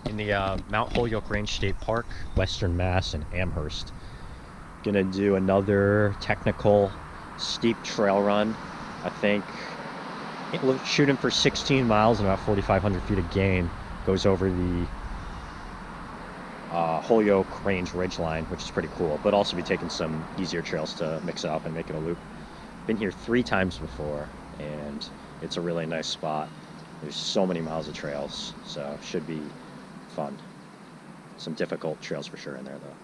in the Mount Holyoke Range State Park, Western Mass, and Amherst. Gonna do another technical steep trail run. I think shooting for 16 miles and about 4,500 feet of gain. Goes over the Holyoke Range ridgeline, which is pretty cool, but also be taking some easier trails to mix it up and make it a loop. Been here 3 times before, and it's a really nice spot. There's so many miles of trails, so should be fun. Some difficult trails for sure in there though.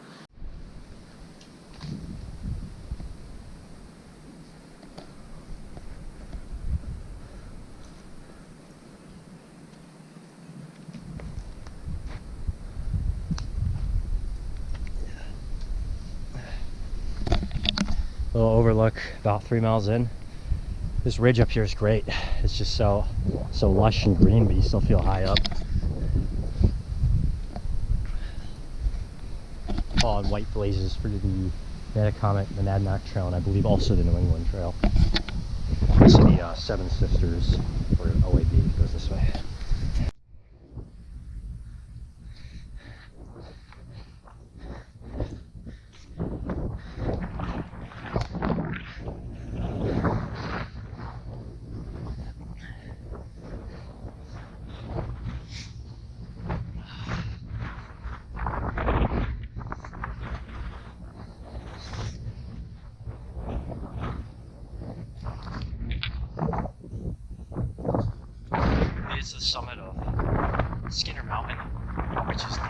Little overlook about 3 miles in. This ridge up here is great. It's just so lush and green, but you still feel high up. Following white blazes for the Metacomet Monadnock Trail, and I believe also the New England Trail. Also the Seven Sisters, or OAB, goes this way. It's the summit of Skinner Mountain, which is the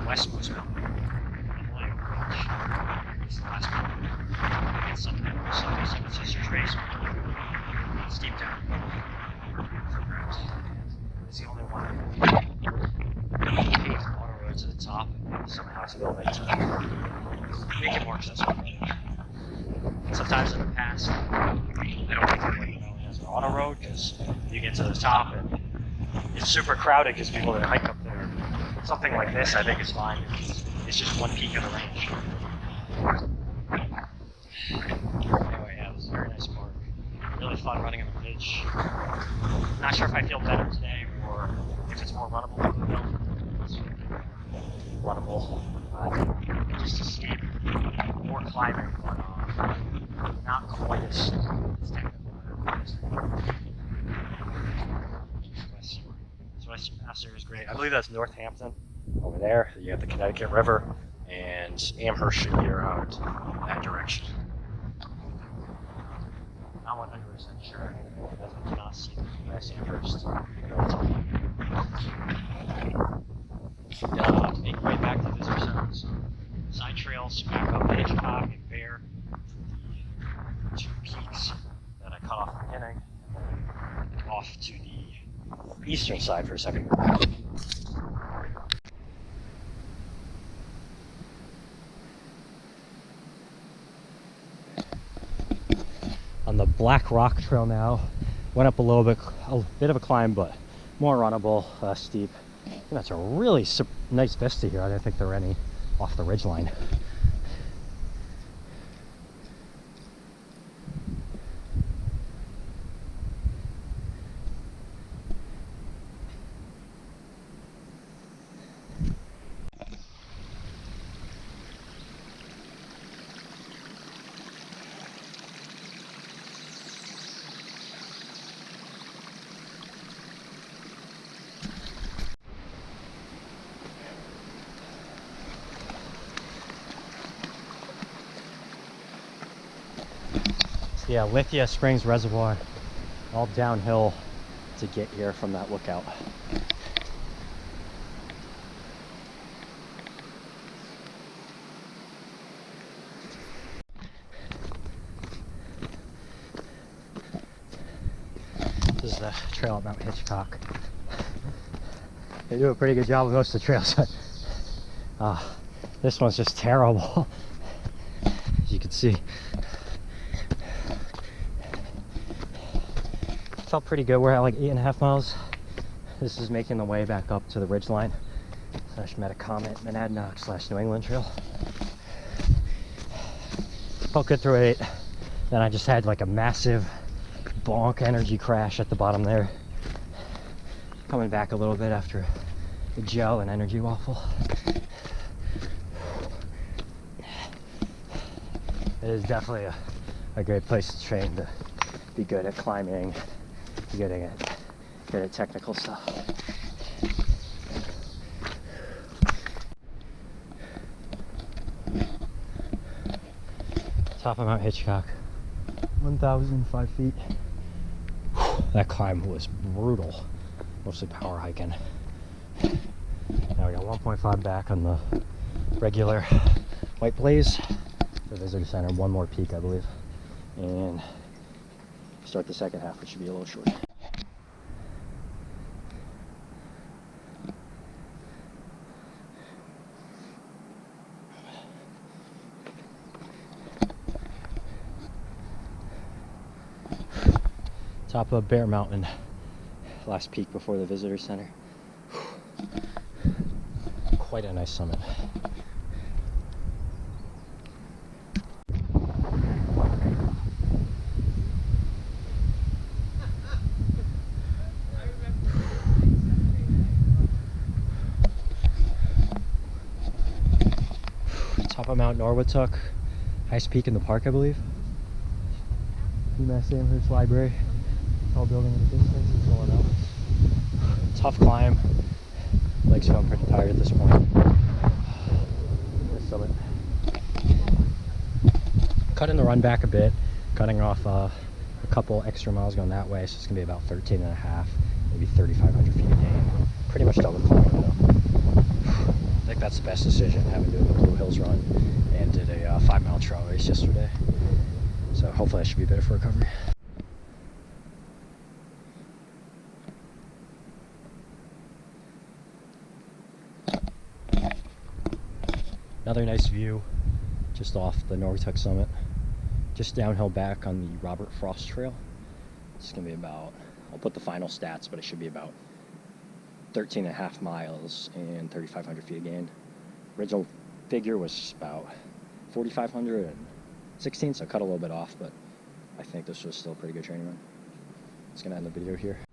westmost mountain in Holyoke Range. It's the last mountain. It's something else. So it's just a trace. It's deep down for ground. It's the only one paved water road to the top, and somehow it's built to make it more accessible. Sometimes in the past, I don't think it really has an auto road because you get to the top and it's super crowded because people that hike up there. Something like this, I think, is fine. It's just one peak of the range. Anyway, yeah, it was a very nice park. Really fun running on the ridge. Not sure if I feel better today or if it's more runnable than the hill. It's runnable. Just a steep, more climbing, but not quite as technical. Western Mass is great. I believe that's Northampton over there. You have the Connecticut River, and Amherst should be around that direction. Not 100% sure, as I cannot see the US Amherst. Make way back to visitor center. So side trails back up to Hitchcock and Bear, the 2 peaks that I cut off at the beginning, and then off to the eastern side for a second. On the Black Rock Trail now, went up a bit of a climb, but more runnable, less steep. And that's a really nice vista here. I didn't think there were any off the ridgeline. Yeah, Lithia Springs Reservoir, all downhill to get here from that lookout. This is the trail at Mount Hitchcock. They do a pretty good job with most of the trails. This one's just terrible, as you can see. Felt pretty good. We're at like 8.5 miles. This is making the way back up to the ridgeline / Metacomet Monadnock / New England Trail. Felt good through 8. Then I just had like a massive bonk energy crash at the bottom there. Coming back a little bit after the gel and energy waffle. It is definitely a great place to train, to be good at climbing, be good at technical stuff. Top of Mount Hitchcock, 1,005 feet. That climb was brutal, mostly power hiking. Now we got 1.5 back on the regular White Blaze, the visitor center. One more peak, I believe, and start the second half, which should be a little short. Top of Bear Mountain, last peak before the visitor center. Quite a nice summit. Top of Mount Norwottuck, highest peak in the park, I believe. UMass Amherst Library, tall building in the distance is going up. Tough climb, legs feeling pretty tired at this point. This summit. Cutting the run back a bit, cutting off a couple extra miles going that way, so it's gonna be about 13 and a half, maybe 3,500 feet a gain. Pretty much double climbing though. I think that's the best decision, having to do the Blue Hills run and did a 5-mile trail race yesterday. So hopefully that should be better for recovery. Another nice view just off the Norwottuck summit. Just downhill back on the Robert Frost Trail. It's gonna be about, I'll put the final stats, but it should be about 13 and a half miles and 3,500 feet again. Original figure was about 4,516, so I cut a little bit off, but I think this was still a pretty good training run. It's gonna end the video here.